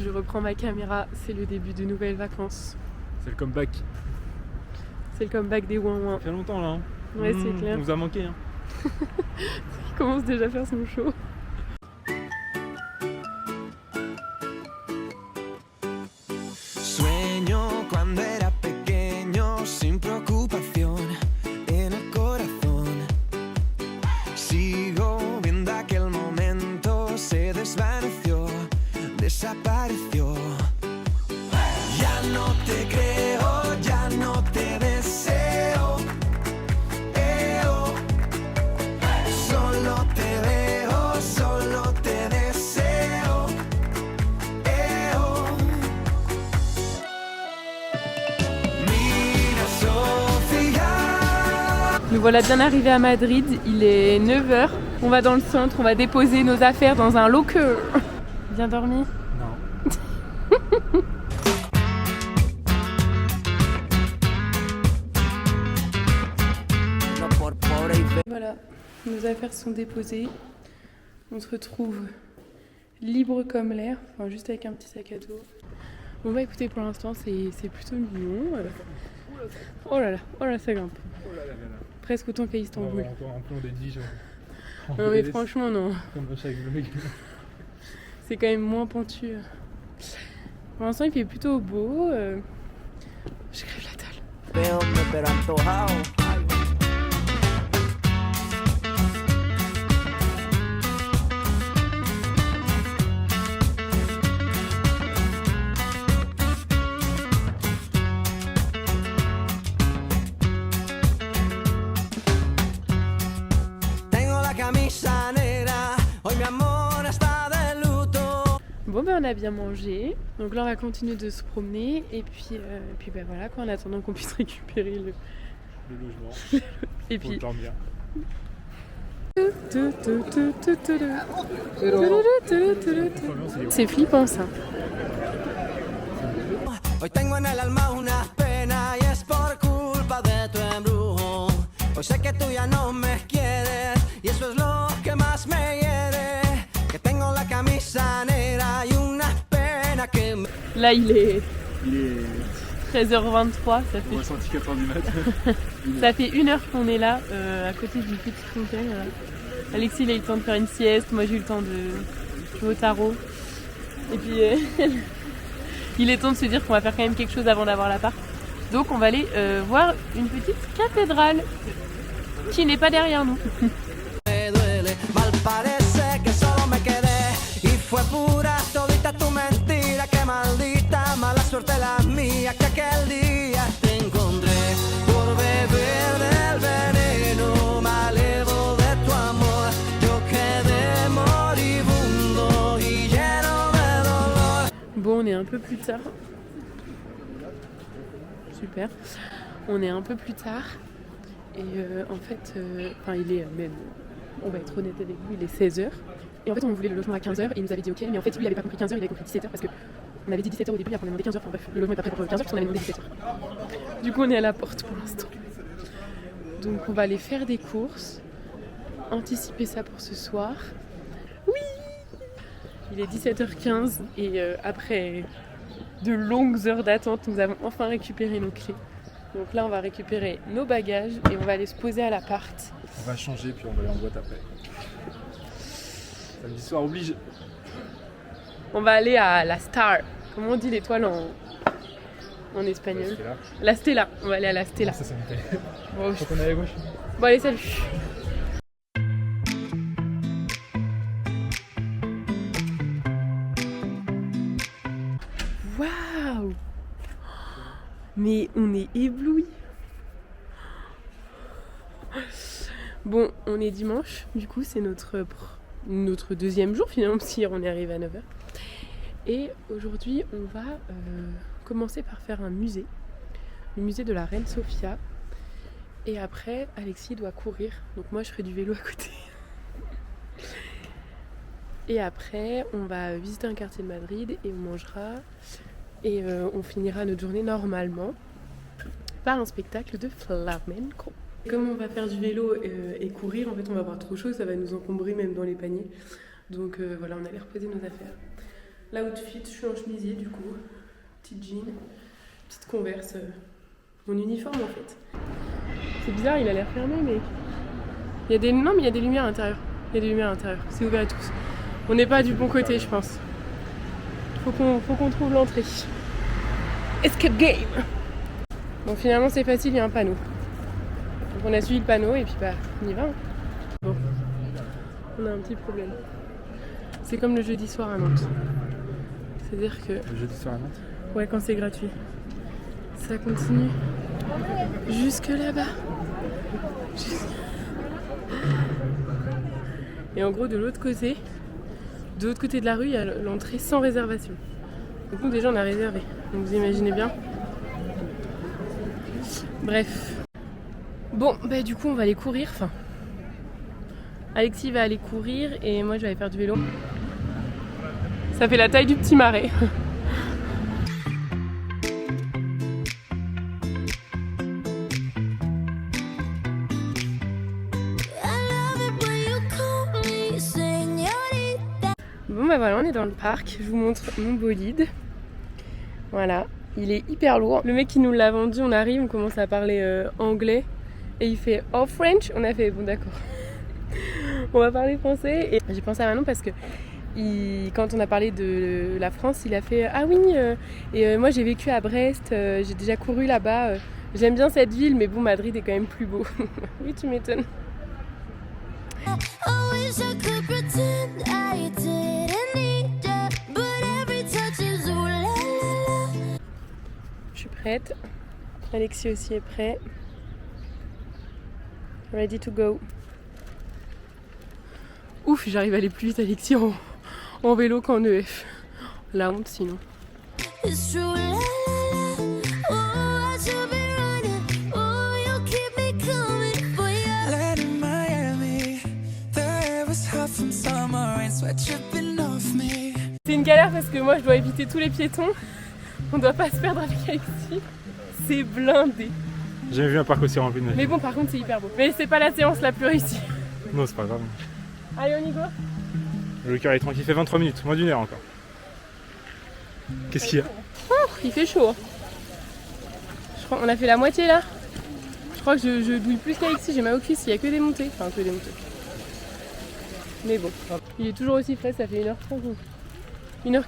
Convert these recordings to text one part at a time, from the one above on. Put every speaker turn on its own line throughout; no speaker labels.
je reprends ma caméra, c'est le début de nouvelles vacances.
C'est le comeback.
C'est le comeback des ouin-ouin.
Ça fait longtemps là. Hein.
Ouais, c'est clair.
On nous a manqué. Hein.
Il commence déjà à faire son show.
Sueño cuando era pequeño sin preocupación en el corazón. Sigo viendo aquel momento, se desvaneció, desapareció. Ya no te creo, ya no te deseo. Solo te veo, solo te deseo. Mira Sofía.
Nous voilà bien arrivés à Madrid, il est 9h. On va dans le centre, on va déposer nos affaires dans un locker. Bien dormi?
Non.
Voilà, nos affaires sont déposées. On se retrouve libre comme l'air, enfin juste avec un petit sac à dos. Bon bah écoutez, pour l'instant c'est plutôt mignon. Oh là là, ça grimpe.
Oh là là là là.
Presque autant qu'à
On va
Istanbul.
avoir encore un plan des 10 jours.
Non mais franchement non,
Comme chaque vlog.
c'est quand même moins pentu. Pour l'instant il fait plutôt beau. Je crève la dalle.
Hombre, pero antojado. Tengo la camisa negra, hoy mi amor está de luto.
Bon ben on a bien mangé, donc là on va continuer de se promener et puis ben voilà quoi, en attendant qu'on puisse récupérer le...
Le logement.
Et
Pour
puis...
dormir.
C'est flippant ça.
Hoy tengo en el alma una pena y es por culpa de tu embrujo. Hoy sé que tú ya no me quieres y eso es lo que más me hiere. Que tengo la camisa negra y una pena que me...
Là il est
Il est
13h23,
ressenti 4h du matin.
ça fait 1h qu'on est là, à côté d'une petite fontaine. Alexis il a eu le temps de faire une sieste, moi j'ai eu le temps de jouer au tarot. Et puis il est temps de se dire qu'on va faire quand même quelque chose avant d'avoir l'appart. Donc on va aller voir une petite cathédrale qui n'est pas derrière nous.
me duele. Mal parece que solo me quedé y fue pura todita tu mentira. Que maldita mala suerte la mía que aquel día te encontré por beber del veneno malevo de tu amor. Yo quedé moribundo y lleno de dolor.
Bon, on est un peu plus tard. Super. On est un peu plus tard. Et en fait, il est même, on va être honnête avec vous, il est 16h. Et en fait, on voulait le logement à 15h et il nous avait dit ok, mais en fait, lui, il avait pas compris 15h, il avait compris 17h parce qu'on avait dit 17h au début, après on a demandé 15h. Enfin bref, le logement est pas prêt pour 15h parce qu'on avait demandé 17h. Du coup, on est à la porte pour l'instant. Donc, on va aller faire des courses, anticiper ça pour ce soir. Oui! Il est 17h15 et après de longues heures d'attente, nous avons enfin récupéré nos clés. Donc là, on va récupérer nos bagages et on va aller se poser à l'appart.
On va changer puis on va aller en boîte après. Samedi soir oblige.
On va aller à la Star. Comment on dit l'étoile en espagnol? La Stella. On va aller à la Stella.
Ça me fait.
Bon,
Faut qu'on aille à gauche.
bon allez, salut. Waouh! Mais on est éblouis. Bon, on est dimanche, du coup c'est notre deuxième jour finalement, parce qu'hier on est arrivé à 9h. Et aujourd'hui on va commencer par faire un musée, le musée de la Reine Sofia. Et après Alexis doit courir, donc moi je ferai du vélo à côté. Et après on va visiter un quartier de Madrid et on mangera. Et on finira notre journée normalement par un spectacle de flamenco. Comme on va faire du vélo et courir, en fait on va avoir trop chaud, ça va nous encombrer même dans les paniers. Donc voilà, on allait reposer nos affaires. l'outfit, je suis en chemisier du coup, petite jean, petite converse, mon uniforme en fait. C'est bizarre, il a l'air fermé mais il y a des lumières à l'intérieur. Il y a des lumières à l'intérieur, c'est ouvert à tous. On n'est pas du bon côté je pense. Faut qu'on trouve l'entrée. Escape game. Bon finalement c'est facile, il y a un panneau. Donc on a suivi le panneau et puis bah on y va. Hein. Bon, on a un petit problème. C'est comme le jeudi soir à Nantes. C'est-à-dire que...
Le jeudi soir à Nantes?
Ouais, quand c'est gratuit. Ça continue jusque là-bas. Et en gros, de l'autre côté de la rue, il y a l'entrée sans réservation. Donc nous, déjà, on a réservé. Donc vous imaginez bien. Bref. Bon, bah du coup, on va aller courir. Enfin, Alexis va aller courir et moi, je vais aller faire du vélo. Ça fait la taille du petit marais. Bon bah voilà, on est dans le parc, je vous montre mon bolide. Voilà, il est hyper lourd. Le mec qui nous l'a vendu, on arrive, on commence à parler anglais et il fait oh French. On a fait bon d'accord, on va parler français. Et j'ai pensé à Manon parce que quand on a parlé de la France, il a fait ah oui, moi j'ai vécu à Brest, j'ai déjà couru là-bas, j'aime bien cette ville, mais bon Madrid est quand même plus beau. Oui tu m'étonnes. Je suis prête. Alexis aussi est prêt. Ready to go. Ouf, j'arrive à aller plus vite Alexis en vélo qu'en EF. La honte sinon. C'est une galère parce que moi je dois éviter tous les piétons. On doit pas se perdre avec Alexis. C'est blindé.
J'ai jamais vu un parc aussi rempli de
Mais bon par contre c'est hyper beau. Mais c'est pas la séance la plus réussie.
Non c'est pas grave.
Allez on y va.
Le cœur est tranquille, il fait 23 minutes, moins d'1 heure encore. Qu'est-ce qu'il y a?
Il fait chaud. Je crois qu'on a fait la moitié là. Je crois que je douille plus qu'Alexis, j'ai mal aux cuisses, il y a que des montées. Enfin que des montées. Mais bon, il est toujours aussi frais, ça fait 1h30. 1h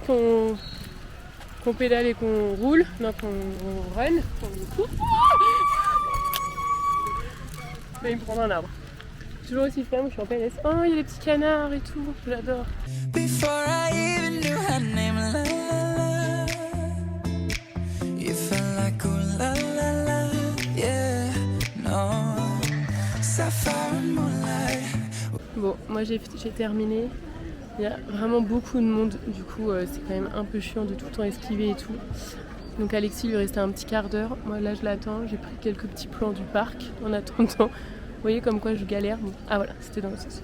qu'on pédale et qu'on roule, non qu'on run, qu'on court. Mais il me prendra un arbre. Toujours aussi frais, moi je suis en PLS. Oh il y a les petits canards et tout, j'adore. Bon, moi j'ai terminé. Il y a vraiment beaucoup de monde, du coup c'est quand même un peu chiant de tout le temps esquiver et tout. Donc Alexis lui restait un petit quart d'heure. Moi là je l'attends, j'ai pris quelques petits plans du parc en attendant. Vous voyez comme quoi je galère. Bon. Ah voilà, c'était dans le sens.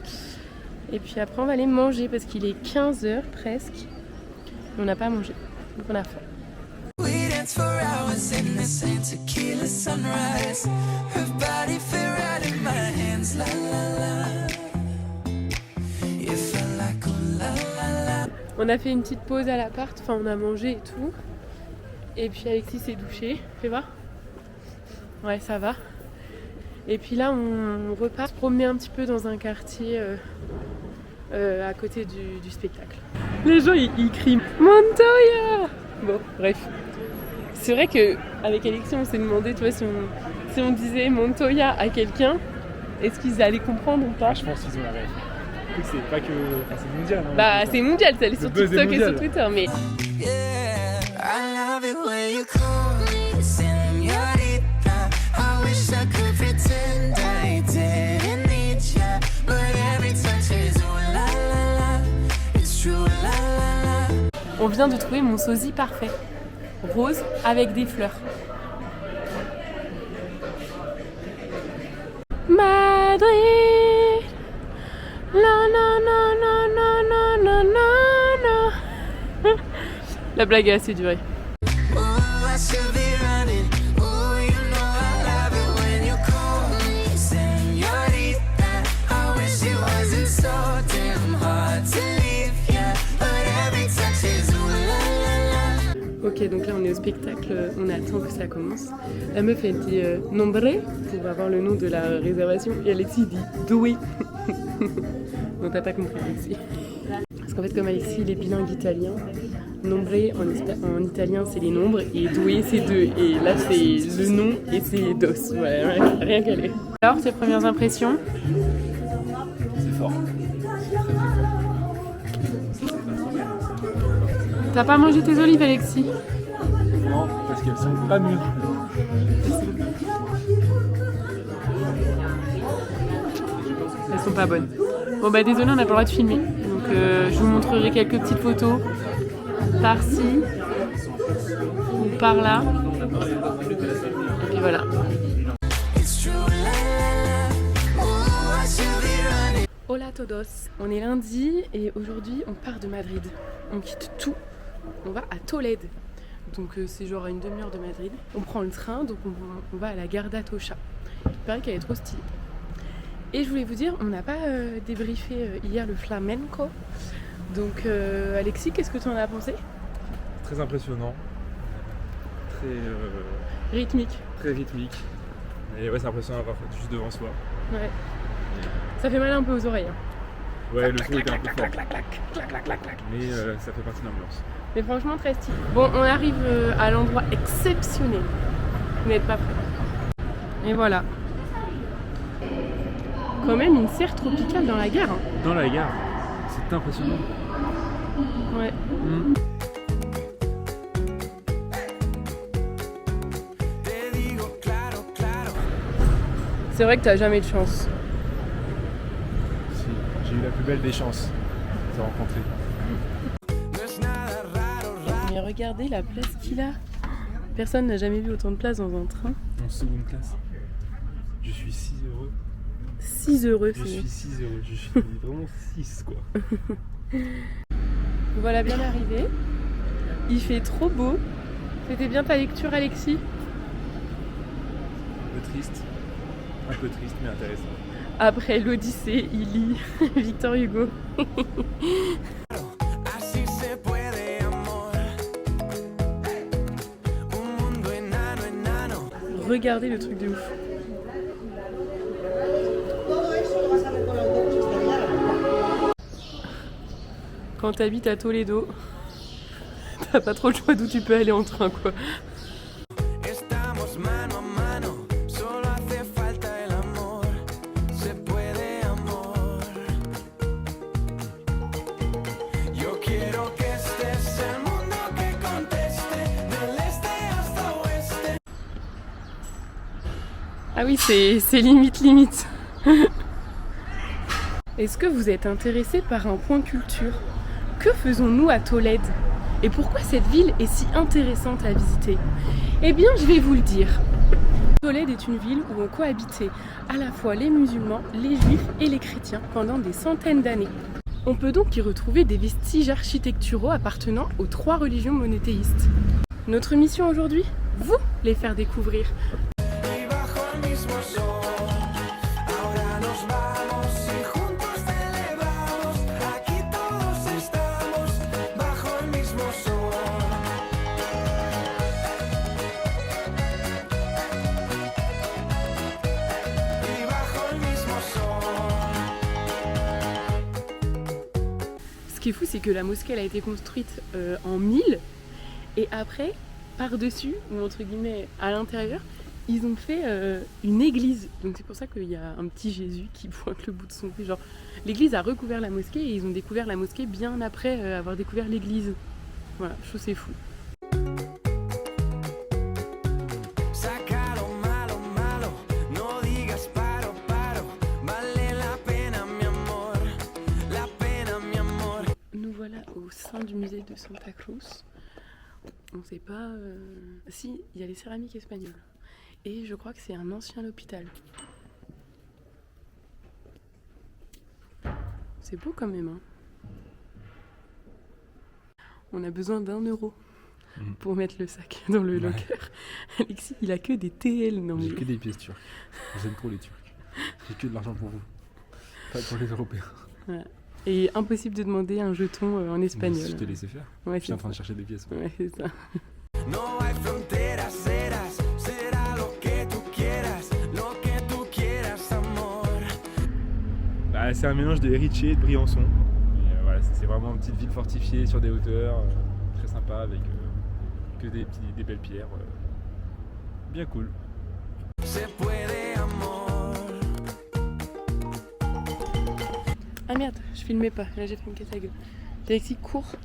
Et puis après on va aller manger parce qu'il est 15h presque. On n'a pas mangé, donc on a faim. On a fait une petite pause à l'appart, enfin on a mangé et tout. Et puis Alexis s'est douché, fais voir. Ouais ça va. Et puis là on repart se promener un petit peu dans un quartier à côté du spectacle. Les gens ils crient Montoya. Bon bref. C'est vrai qu'avec Alexis on s'est demandé, tu vois, si on disait Montoya à quelqu'un, est-ce qu'ils allaient comprendre ou pas?
Je pense qu'ils ont la rêve. C'est pas que... Enfin, c'est mondial. Hein,
bah c'est mondial, ça allait sur TikTok et sur Twitter, mais... On vient de trouver mon sosie parfait. Rose avec des fleurs. Madrid. La na na na na na na na. La blague est assez durée. Ok, donc là on est au spectacle, on attend que ça commence. La meuf elle dit nombre pour avoir le nom de la réservation et Alexis dit doué. Donc t'as pas compris Alexis. Parce qu'en fait comme Alexis il est bilingue italien, nombre en italien c'est les nombres et doué c'est deux. Et là c'est le nom et c'est dos. Ouais, rien qu'aller. Alors tes premières impressions?
C'est fort.
T'as pas mangé tes olives Alexis?
Non, parce qu'elles sont pas mûres.
Elles sont pas bonnes. Bon bah désolé, on n'a pas le droit de filmer. Donc je vous montrerai quelques petites photos par-ci ou par-là. Et puis voilà. Hola todos. On est lundi et aujourd'hui on part de Madrid. On quitte tout. On va à Tolède. Donc c'est genre à une demi-heure de Madrid. On prend le train, donc on va à la gare d'Atocha. Il paraît qu'elle est trop stylée. Et je voulais vous dire, on n'a pas débriefé hier le flamenco. Donc Alexis, qu'est-ce que tu en as pensé?
Très impressionnant. Très
Rythmique.
très rythmique. Et ouais, c'est impressionnant d'avoir fait juste devant soi.
Ouais. Ça fait mal un peu aux oreilles. Hein.
Ouais, le son était un peu fort. Mais ça fait partie de l'ambiance.
Mais franchement très stylé. Bon, on arrive à l'endroit exceptionnel. Vous n'êtes pas prêts. Et voilà. Quand même une serre tropicale dans la gare. Hein.
Dans la gare, c'est impressionnant.
Ouais. C'est vrai que t'as jamais de chance.
Si, j'ai eu la plus belle des chances de te rencontrer.
Mais regardez la place qu'il a. Personne n'a jamais vu autant de place dans un train.
En seconde classe. Je suis si heureux.
6 heureux,
Je suis si heureux. Je suis vraiment 6 quoi.
Voilà bien arrivé. Il fait trop beau. C'était bien ta lecture Alexis?
Un peu triste mais intéressant.
Après l'Odyssée, il lit Victor Hugo. Regardez le truc de ouf. Quand t'habites à Toledo, t'as pas trop le choix d'où tu peux aller en train quoi. Ah oui, c'est limite. Est-ce que vous êtes intéressé par un point culture? Que faisons-nous à Tolède? Et pourquoi cette ville est si intéressante à visiter? Eh bien, je vais vous le dire. Tolède est une ville où ont cohabité à la fois les musulmans, les juifs et les chrétiens pendant des centaines d'années. On peut donc y retrouver des vestiges architecturaux appartenant aux 3 religions monothéistes. Notre mission aujourd'hui? Vous les faire découvrir. Ce qui est fou, c'est que la mosquée elle a été construite en 1000 et après, par-dessus, ou entre guillemets à l'intérieur, ils ont fait une église. Donc c'est pour ça qu'il y a un petit Jésus qui pointe le bout de son pied. Genre, l'église a recouvert la mosquée et ils ont découvert la mosquée bien après avoir découvert l'église. Voilà, je trouve c'est fou. Nous voilà au sein du musée de Santa Cruz. On sait pas... Si, il y a les céramiques espagnoles. Et je crois que c'est un ancien hôpital. C'est beau quand même, hein. On a besoin d'1 € pour mettre le sac dans le locker. Alexis, il a que des TL. Non,
J'ai que des pièces turques. J'aime trop les Turcs. J'ai que de l'argent pour vous. Pas pour les Européens.
Voilà. Et impossible de demander un jeton en espagnol.
Je te laissais faire.
Ouais,
je suis en train de chercher des pièces.
Ouais, c'est ça.
fronteras serás, será lo que tú quieras, amor.
Bah, c'est un mélange de Héritier et de Briançon. Et, voilà, c'est vraiment une petite ville fortifiée sur des hauteurs, très sympa avec que des belles pierres. Bien cool.
Se puede, amor.
Ah merde, je filmais pas, là j'ai fait une casse à gueule. Alexis court,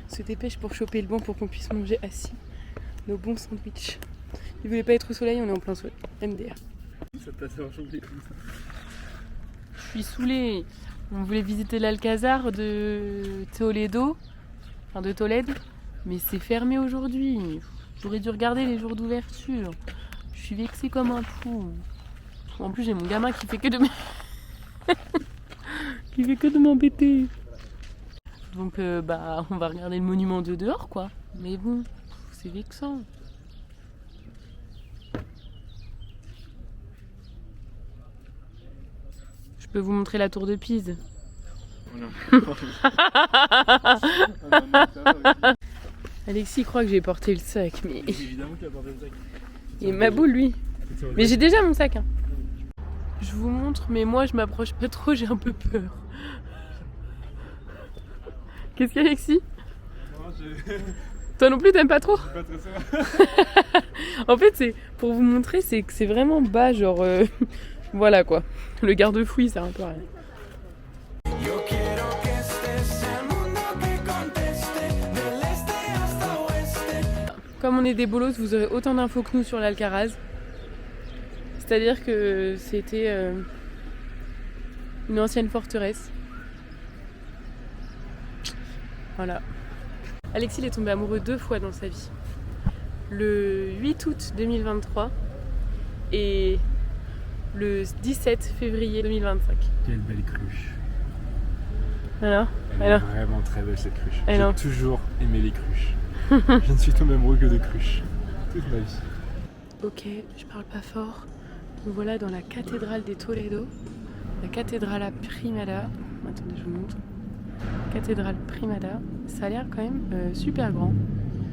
se dépêche pour choper le banc pour qu'on puisse manger assis nos bons sandwichs. Il voulait pas être au soleil, on est en plein soleil. MDR.
Ça passe à enjambler comme ça.
Je suis saoulée. On voulait visiter l'Alcazar de Toledo, enfin de Tolède, mais c'est fermé aujourd'hui. J'aurais dû regarder les jours d'ouverture. Je suis vexée comme un fou. En plus, j'ai mon gamin qui fait que de m'embêter. Donc, on va regarder le monument de dehors, quoi. Mais bon, c'est vexant. Je peux vous montrer la tour de Pise. Alexis croit que j'ai porté le sac, mais
Évidemment qu'il a porté le sac.
il m'a boule lui. Mais j'ai déjà mon sac. Hein. Je vous montre, mais moi je m'approche pas trop, j'ai un peu peur. Qu'est-ce qu'il y a, Alexis? Toi non plus, t'aimes pas trop?
Pas très ça.
En fait, c'est pour vous montrer, c'est que c'est vraiment bas, genre voilà quoi. Le garde-fou, il sert un peu à rien.
Yo quiero que estés el mundo que conteste del este hasta oeste.
Comme on est des bolos, vous aurez autant d'infos que nous sur l'Alcaraz. C'est-à-dire que c'était une ancienne forteresse. Voilà. Alexis il est tombé amoureux 2 fois dans sa vie. Le 8 août 2023 et le 17 février 2025.
Quelle belle cruche.
Alors,
Elle est vraiment très belle cette cruche.
Alors.
J'ai toujours aimé les cruches. Je ne suis tombé amoureux que de cruches. Toute ma vie.
Ok, je parle pas fort. Nous voilà dans la cathédrale de Toledo. La cathédrale Primada. Attendez, je vous montre. Cathédrale Primada. Ça a l'air quand même super grand.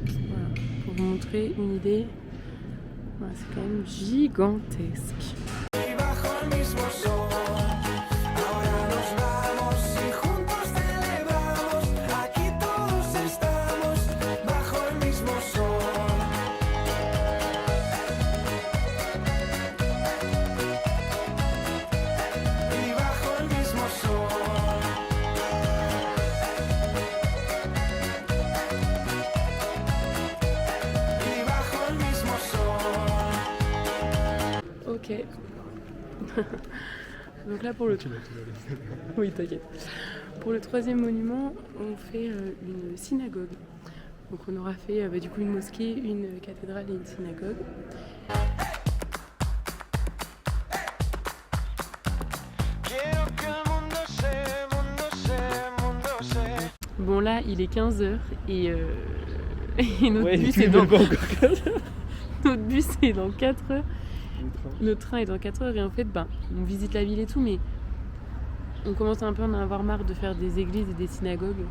Voilà, pour vous montrer une idée. Voilà, c'est quand même gigantesque.
Y bajo el mismo sol, ahora nos vamos y juntos celebramos. Aquí todos estamos bajo el mismo sol. Y bajo el mismo sol. Y bajo el mismo sol.
Ok. Donc là pour le... Oui, t'inquiète. Pour le 3e monument, on fait une synagogue. Donc on aura fait du coup une mosquée, une cathédrale et une synagogue.
Quiero que el mundo se.
Bon là, il est 15h et, et notre,
Ouais,
bus
tu
est
veux
dans...
pas encore.
notre bus est dans 4 heures. Notre train est dans 4 heures et en fait, on visite la ville et tout, mais on commence un peu à en avoir marre de faire des églises et des synagogues.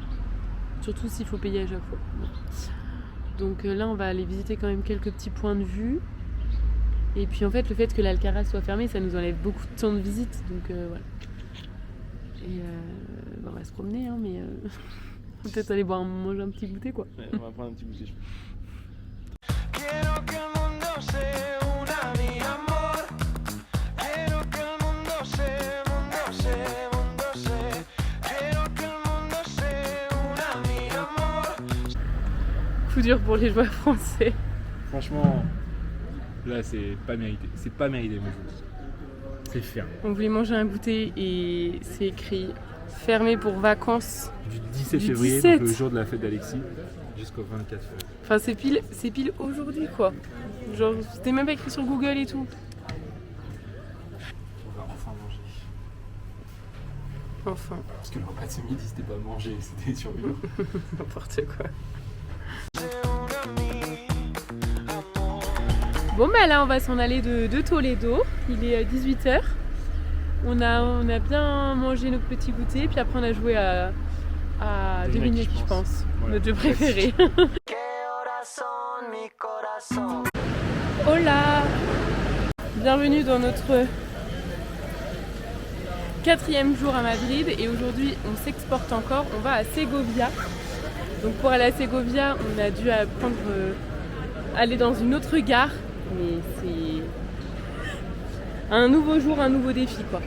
Surtout s'il faut payer à chaque fois. Bon. Donc là, on va aller visiter quand même quelques petits points de vue. Et puis en fait, le fait que l'Alcaraz soit fermé, ça nous enlève beaucoup de temps de visite. Donc voilà. Et on va se promener, hein, mais peut-être aller manger un petit goûter, quoi.
Ouais, on va prendre un petit goûter, je pense.
Quiero que el mundo se una, mi amor. Quiero que el mundo se. Quiero que el mundo se una, mi amor.
Coup dur pour les joueurs français.
Franchement, là c'est pas mérité. C'est pas mérité, moi je vous dis. C'est ferme.
On voulait manger un goûter et c'est écrit fermé pour vacances.
Du 17
Du
février,
17.
donc le jour de la fête d'Alexis, jusqu'au 24 février.
Enfin, c'est pile aujourd'hui, quoi. Genre, c'était même pas écrit sur Google et tout.
On va enfin manger.
Enfin,
Parce que le repas de ce midi, c'était pas manger, c'était survivre.
n'importe quoi. Bon, là, on va s'en aller de Toledo. Il est 18h. On a bien mangé nos petits goûters, puis après, on a joué à deviner qui, je pense.
Voilà.
Notre jeu préféré.
¿Qué horas son? Mi corazón corazón.
Hola! Bienvenue dans notre 4e jour à Madrid et aujourd'hui on s'exporte encore, on va à Segovia. Donc pour aller à Segovia on a dû aller dans une autre gare, mais c'est un nouveau jour, un nouveau défi quoi.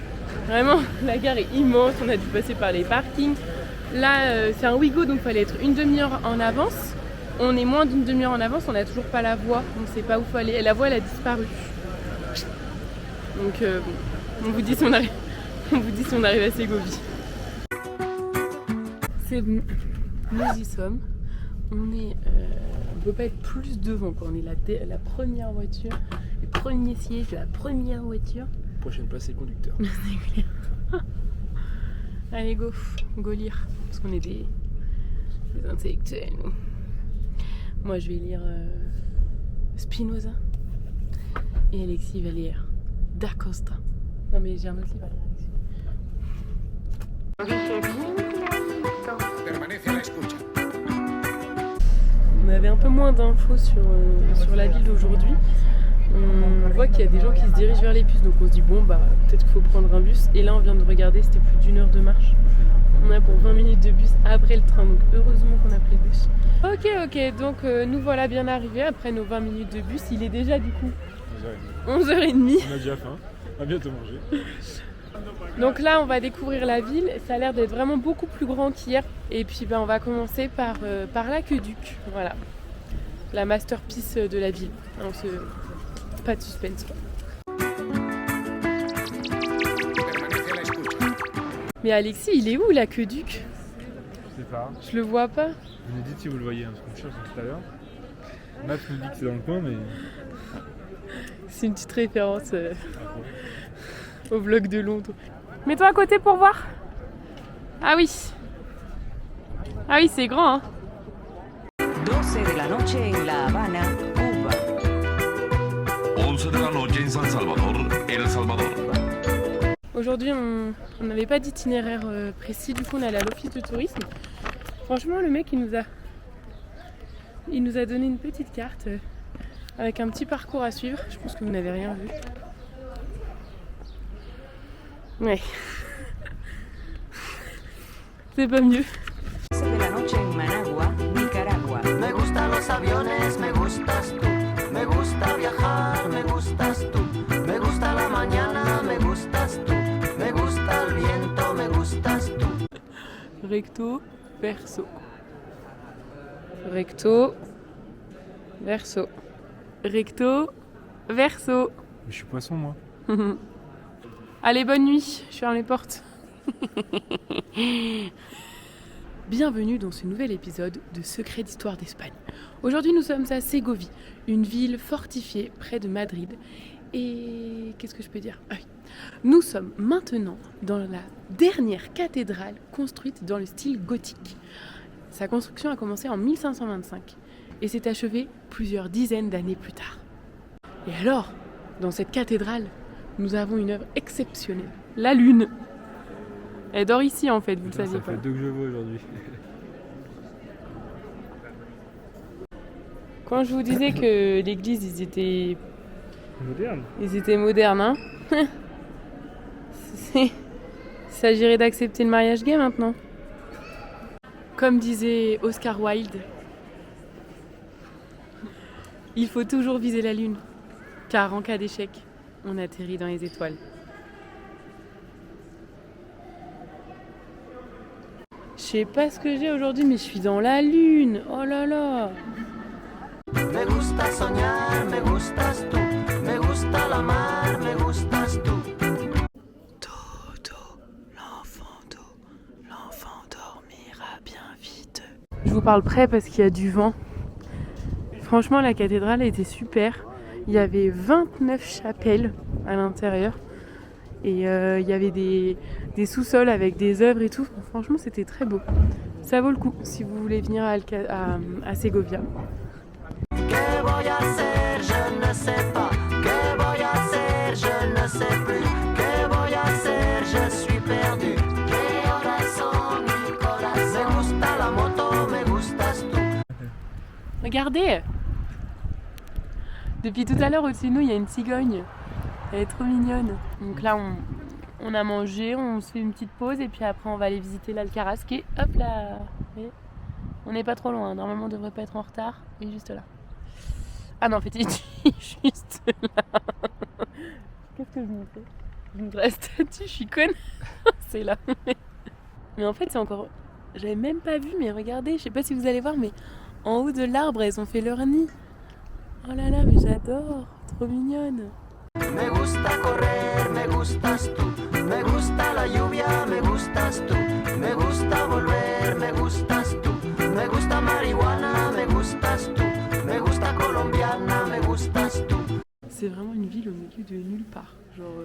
Vraiment la gare est immense, on a dû passer par les parkings. Là c'est un Ouigo donc il fallait être une demi-heure en avance. On est moins d'une demi-heure en avance, on n'a toujours pas la voie, on ne sait pas où il faut aller. La voie elle a disparu. Donc on vous dit si on arrive à Ségovie. C'est bon, nous y sommes. On peut pas être plus devant quoi. On est la première voiture, le premier siège de la première voiture.
Prochaine place, c'est le conducteur.
C'est clair. Allez go lire, parce qu'on est des intellectuels. Nous. Moi je vais lire Spinoza et Alexis va lire Da Costa. Non mais j'ai un autre livre à lire Alexis. On avait un peu moins d'infos sur la ville d'aujourd'hui. On voit qu'il y a des gens qui se dirigent vers les bus, donc on se dit bon bah peut-être qu'il faut prendre un bus. Et là on vient de regarder, c'était plus d'1 heure de marche. On a pour 20 minutes de bus après le train, donc heureusement qu'on a pris le bus. Ok, donc nous voilà bien arrivés après nos 20 minutes de bus. Il est déjà du coup 11h30.
On a déjà faim, on va bientôt manger.
Donc là on va découvrir la ville, ça a l'air d'être vraiment beaucoup plus grand qu'hier. Et puis on va commencer par l'aqueduc, voilà. La masterpiece de la ville. Pas de suspense quoi. Mais Alexis, il est où l'aqueduc?
Je sais pas.
Je le vois pas.
Vous nous dites si vous le voyez, hein, parce qu'on cherche tout à l'heure. Maps nous dit que c'est dans le coin, mais...
C'est une petite référence au vlog de Londres. Mets-toi à côté pour voir. Ah oui, c'est grand hein.
12 de la noche en La Habana, Cuba.
11 de la noche en San Salvador, El Salvador.
Aujourd'hui, on n'avait pas d'itinéraire précis, du coup on est allé à l'office de tourisme. Franchement, le mec il nous a donné une petite carte avec un petit parcours à suivre. Je pense que vous n'avez rien vu. Ouais. C'est pas mieux.
12 de la noche en Managua, Nicaragua.
Me gustan los aviones, me gustas tú. Me gusta viajar, me gustas tú. Me gusta la mañana, me gustas tú. Me gusta el viento, me gustas tú.
Recto, verso. Recto, verso. Recto, verso.
Mais je suis poisson moi.
Allez, bonne nuit, je ferme les portes. Bienvenue dans ce nouvel épisode de Secrets d'Histoire d'Espagne. Aujourd'hui nous sommes à Ségovie, une ville fortifiée près de Madrid. Et qu'est-ce que je peux dire? Ah oui. Nous sommes maintenant dans la dernière cathédrale construite dans le style gothique. Sa construction a commencé en 1525 et s'est achevée plusieurs dizaines d'années plus tard. Et alors, dans cette cathédrale, nous avons une œuvre exceptionnelle, la Lune. Elle dort ici en fait, vous le saviez pas.
Ça fait 2 que je vois aujourd'hui.
Quand je vous disais que l'église, ils étaient modernes, hein. Il s'agirait d'accepter le mariage gay maintenant. Comme disait Oscar Wilde, il faut toujours viser la lune, car en cas d'échec, on atterrit dans les étoiles. Je sais pas ce que j'ai aujourd'hui, mais je suis dans la lune. Oh là là.
Me gusta soñar, me gustas tú. Me gusta la mar, me gustas tú.
Dodo, l'enfant dormira bien vite. Je vous parle près parce qu'il y a du vent. Franchement, la cathédrale était super. Il y avait 29 chapelles à l'intérieur. Et il y avait des sous-sols avec des œuvres et tout. Franchement, c'était très beau. Ça vaut le coup si vous voulez venir à Segovia.
¿Qué voy a hacer? Je ne sais pas. ¿Qué voy a hacer? Je ne sais plus. ¿Qué voy a hacer? Je suis perdu. ¿Qué horas son? Mi corazón. Me gusta la moto, me gustas tú.
Regardez. Depuis tout à l'heure, au-dessus de nous, il y a une cigogne. Elle est trop mignonne. Donc là, on a mangé, on se fait une petite pause et puis après, on va aller visiter l'Alcaraz qui est, hop là. Vous voyez, on n'est pas trop loin. Normalement, on devrait pas être en retard. Il est juste là. Ah non, en fait, il est juste là. Qu'est-ce que je me fais? Je me la statue, je suis conne. C'est là. Mais en fait, c'est encore... J'avais même pas vu, mais regardez, je sais pas si vous allez voir, mais en haut de l'arbre, elles ont fait leur nid. Oh là là, mais j'adore. Trop mignonne.
Me gusta correr, me gustas tú. Me gusta la lluvia, me gustas tú. Me gusta volver, me gustas tú. Me gusta marihuana, me gustas tú. Me gusta colombiana, me gustas tú.
C'est vraiment une ville au milieu de nulle part. Genre...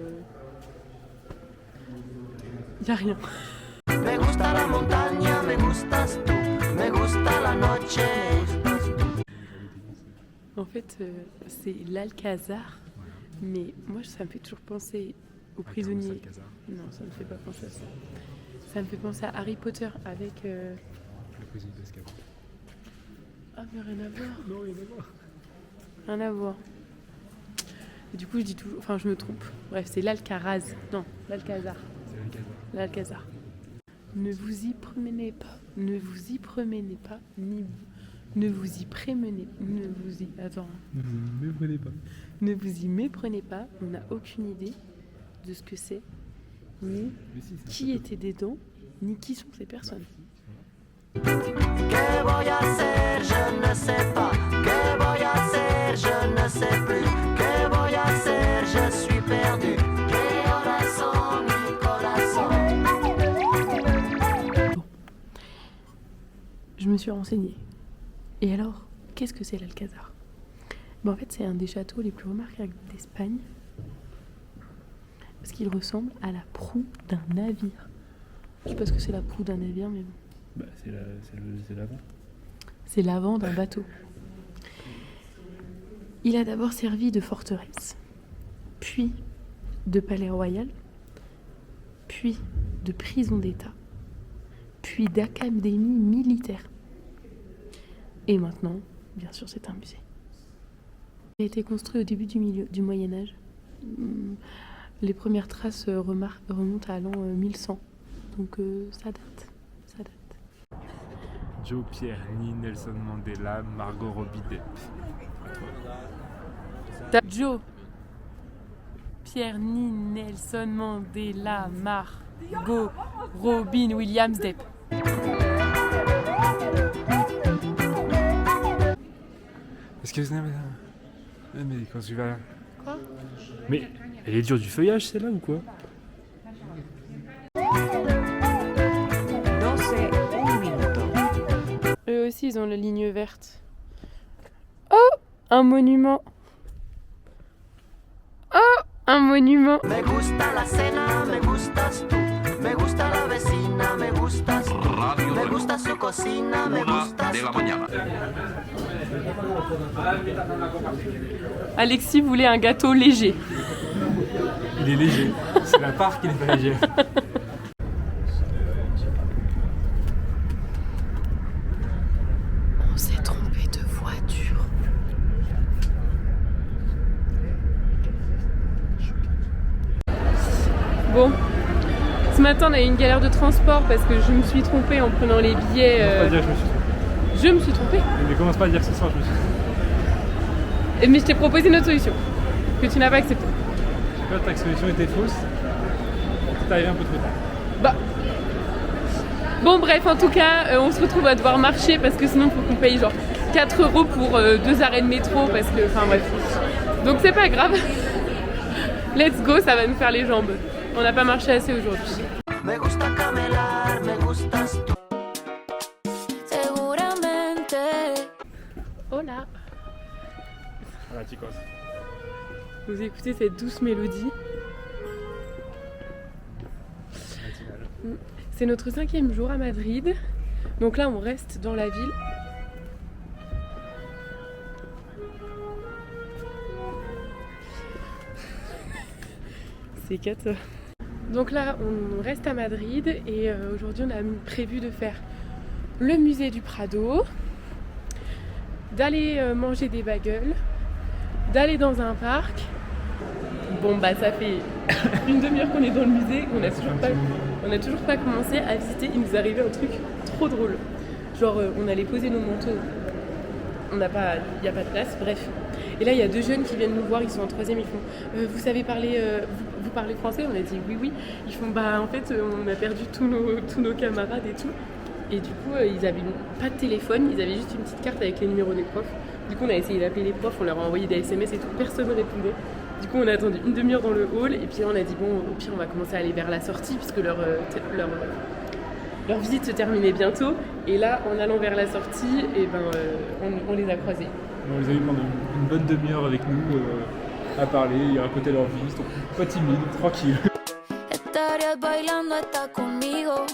Y a rien.
Me gusta la montaña, me gustas tú. Me gusta la noche.
En fait, c'est l'Alcazar. Mais moi, ça me fait toujours penser aux prisonniers. Non, ça me fait pas penser à ça. Ça me fait penser à Harry Potter avec...
Le prisonnier d'Azkaban.
Ah, mais rien à voir.
Non, rien à voir.
Rien à voir. Et du coup, je dis toujours... Enfin, je me trompe. Bref, c'est l'Alcaraz. Non, l'Alcazar.
C'est l'Alcazar.
L'Alcazar. Ne vous y promenez pas. Ne vous y promenez pas. Ni... Ne vous y prémenez. Ne vous y... Attends.
Ne vous méprenez pas.
Ne vous y méprenez pas. On n'a aucune idée de ce que c'est. Ni qui était dedans. Ni qui sont ces personnes.
Que voy a hacer, je ne sais pas. Que voy a hacer, je ne sais plus. Que voy a hacer, je suis perdu. Que corazón, mi corazón.
Bon. Je me suis renseignée. Et alors, qu'est-ce que c'est l'Alcazar? En fait, c'est un des châteaux les plus remarquables d'Espagne. Parce qu'il ressemble à la proue d'un navire. Je sais pas ce que c'est la proue d'un navire, mais bon.
Bah, c'est l'avant.
C'est l'avant d'un bateau. Il a d'abord servi de forteresse, puis de palais royal, puis de prison d'État, puis d'académie militaire. Et maintenant, bien sûr, c'est un musée. Il a été construit au début du Moyen-Âge. Les premières traces remontent à l'an 1100. Donc ça date.
Joe, Pierre, Ni, Nelson Mandela, Margot Robbie Depp.
Joe, Pierre, Ni, Nelson Mandela, Margot, Robin Williams Depp.
Est-ce que... Mais quand tu vas...
Quoi?
Mais elle est dure du feuillage celle-là ou quoi?
Eux aussi, ils ont la ligne verte. Oh, un monument. Oh, un monument.
Me gusta la cena, me gustas tú. Me gusta la vecina, me gustas tú.
Radio
Me
Reloj,
gusta su cocina, me
1
gustas
de la
tú.
mañana.
Alexis voulait un gâteau léger.
Il est léger. C'est la part qui n'est pas légère.
On s'est trompé de voiture. Bon, ce matin on a eu une galère de transport parce que je me suis trompée en prenant les billets.
Pas dire que je me suis trompé.
Je me suis trompée.
Mais commence pas à dire ce soir, je me suis trompé.
Mais je t'ai proposé une autre solution que tu n'as pas acceptée.
Je sais pas, ta solution était fausse. C'est arrivé un peu trop tard.
Bah. Bon bref, en tout cas, on se retrouve à devoir marcher parce que sinon il faut qu'on paye genre 4 € pour 2 arrêts de métro parce que, enfin bref. Donc c'est pas grave. Let's go, ça va nous faire les jambes. On n'a pas marché assez aujourd'hui.
Me gusta camelar, me gustas tú. Seguramente.
Hola.
Voilà, chicos.
Vous écoutez cette douce mélodie. C'est notre 5e jour à Madrid. Donc là, on reste dans la ville. C'est 4 heures. Donc là, on reste à Madrid et aujourd'hui, on a prévu de faire le musée du Prado, d'aller manger des bagels, d'aller dans un parc. Bon bah ça fait une demi-heure qu'on est dans le musée, on a toujours pas commencé à visiter. Il nous arrivait un truc trop drôle. Genre on allait poser nos manteaux, il n'y a pas de place, bref. Et là il y a 2 jeunes qui viennent nous voir, ils sont en 3e, ils font vous savez parler, vous parlez français? On a dit oui. Ils font bah en fait on a perdu tous nos camarades et tout. Et du coup ils avaient pas de téléphone, ils avaient juste une petite carte avec les numéros des profs. Du coup on a essayé d'appeler les profs, on leur a envoyé des SMS et tout, personne ne répondait. Du coup on a attendu une demi-heure dans le hall et puis on a dit bon au pire on va commencer à aller vers la sortie puisque leur visite se terminait bientôt. Et là en allant vers la sortie, et on les a croisés.
On les a eu pendant une bonne demi-heure avec nous à parler, ils racontaient leur vie, ils sont pas timides, tranquilles.
Estarías bailando está conmigo,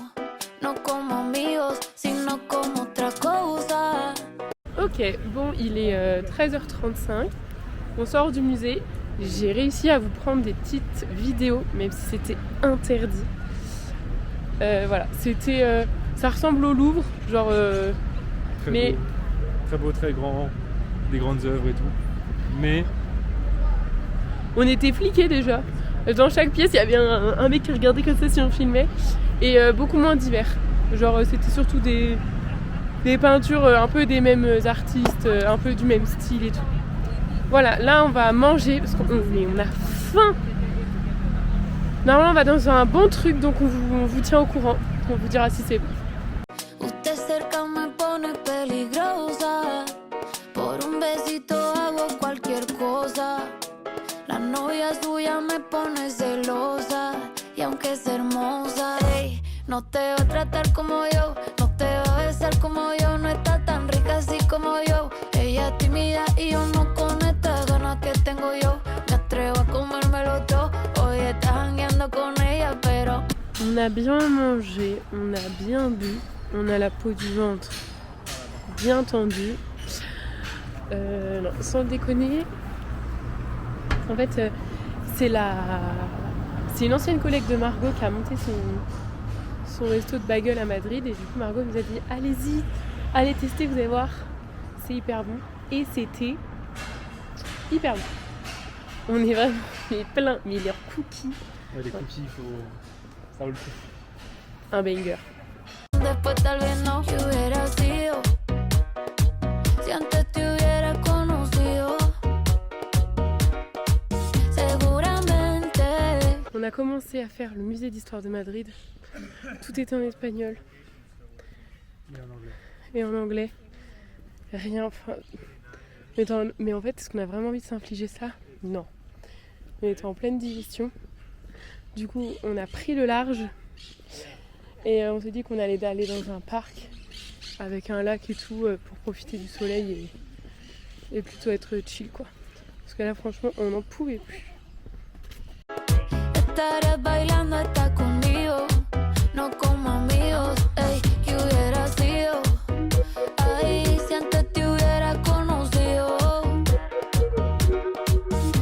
no como amigos, sino como otra cosa.
Ok, bon il est 13h35, on sort du musée. J'ai réussi à vous prendre des petites vidéos, même si c'était interdit. Voilà, c'était, ça ressemble au Louvre, genre.
Très beau, très grand, des grandes œuvres et tout. Mais
on était fliqués déjà. Dans chaque pièce, il y avait un mec qui regardait comme ça si on filmait, et beaucoup moins divers. Genre, c'était surtout des peintures un peu des mêmes artistes, un peu du même style et tout. Voilà, là on va manger parce qu'on a faim. Normalement on va dans un bon truc, donc on vous tient au courant. On vous dira si c'est bon.
Usted cerca me pone peligrosa. Por un besito hago cualquier cosa. La novia suya me pone celosa. Y aunque es hermosa, ey, no te va a tratar como yo. No te va a besar como yo. No está tan rica así como yo. Ella es tímida y yo no con estas ganas que tengo yo. Me atrevo a comérmelo todo. Hoy estás jangueando con ella, pero...
On a bien mangé, on a bien bu, on a la peau du ventre bien tendue. Non, sans déconner, en fait, c'est une ancienne collègue de Margot qui a monté son resto de bagel à Madrid. Et du coup, Margot nous a dit allez-y, allez tester, vous allez voir, c'est hyper bon. Et c'était hyper bon. On est vraiment plein, mais leurs cookies.
ouais, les cookies, ça vaut le coup.
Un banger.
Después tal vez no hubiera sido. Si antes te hubiera conocido. Seguramente.
On a commencé à faire le musée d'histoire de Madrid. Tout était en espagnol. Et en anglais. Rien. Enfin... Mais en fait, est-ce qu'on a vraiment envie de s'infliger ça? Non. On était en pleine digestion. Du coup, on a pris le large. Et on s'est dit qu'on allait aller dans un parc avec un lac et tout pour profiter du soleil et plutôt être chill quoi. Parce que là franchement on n'en pouvait plus.
Estarías bailando está conmigo, no como amigos, ey, que hubiera sido. Ay, si antes te hubiera conocido.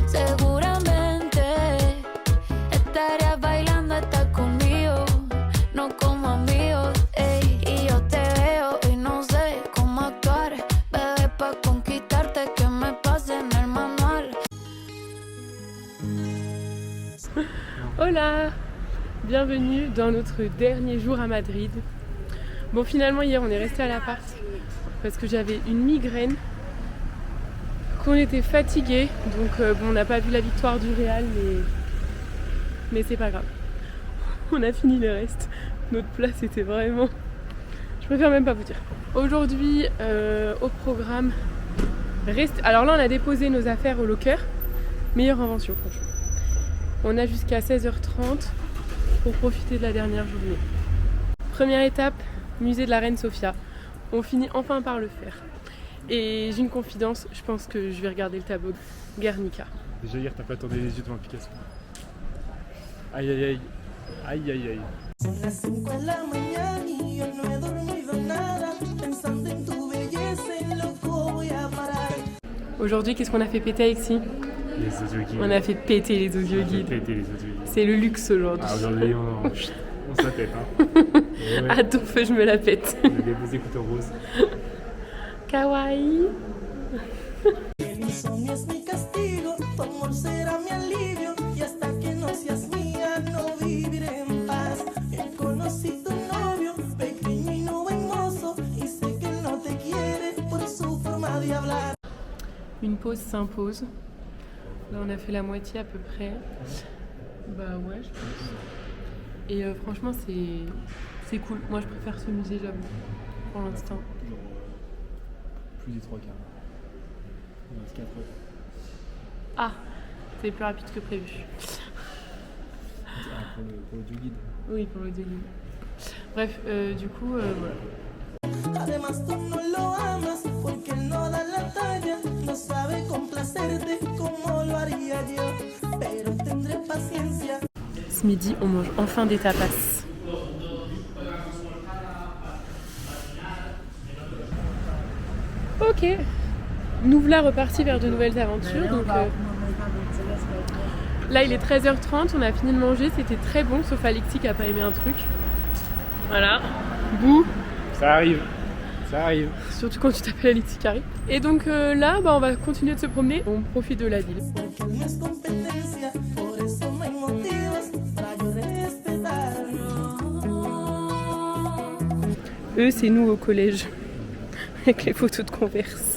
Seguramente estarías bailando está conmigo, no como amigos, ey, y yo te veo y no sé cómo actuar, bebé, pa' conquistarte que me pase en el manual.
Hola, bienvenue dans notre dernier jour à Madrid. Bon finalement hier on est resté à l'appart parce que j'avais une migraine, qu'on était fatigué, donc bon, on n'a pas vu la victoire du Real mais c'est pas grave. On a fini le reste. Notre place était vraiment... Je préfère même pas vous dire. Aujourd'hui au programme, alors là on a déposé nos affaires au locker. Meilleure invention franchement. On a jusqu'à 16h30 pour profiter de la dernière journée. Première étape, musée de la Reine Sofia. On finit enfin par le faire. Et j'ai une confidence, je pense que je vais regarder le tableau de Guernica.
Déjà hier t'as pas tourné les yeux devant Picasso. Aïe aïe aïe. Aïe aïe aïe.
Son las 5 de la mañana y yo no he dormido nada, pensando en tu belleza y loco voy a parar.
Aujourd'hui, qu'est-ce qu'on a fait péter Alexis?
Les audio guides.
On a fait péter les audio guides. C'est le luxe aujourd'hui.
Ah, aujourd'hui on se la pète hein. Ouais.
À ton feu, je me la pète.
On a des beaux écouteurs roses.
Kawaii.
El insomnio es mi castigo.
une pause s'impose. Là on a fait la moitié à peu près. Bah ouais je pense. Et franchement c'est cool. Moi je préfère ce musée j'avoue. Pour l'instant.
Genre plus des 3 quarts. Il reste 4 heures.
Ah, c'est plus rapide que prévu.
Ah, pour l'audio guide.
Oui, pour l'audio guide. Bref, du coup, voilà.
Además tú no lo amas porque él no da la talla, no sabe complacerte como lo haría yo, pero tendré paciencia.
Ce midi, on mange enfin des tapas. Ok, nous voilà repartis vers de nouvelles aventures. Donc, là, il est 13h30, on a fini de manger, c'était très bon, sauf Alexis qui a pas aimé un truc. Voilà, bouh.
Ça arrive, ça arrive.
Surtout quand tu t'appelles Alexis Carré. Et donc là, on va continuer de se promener, on profite de la ville. Eux, c'est nous au collège, avec les photos de Converse.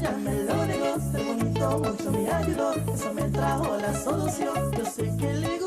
Ya me lo negó, ser bonito mucho me ayudó, eso me trajo la solución, yo sé que le gusta.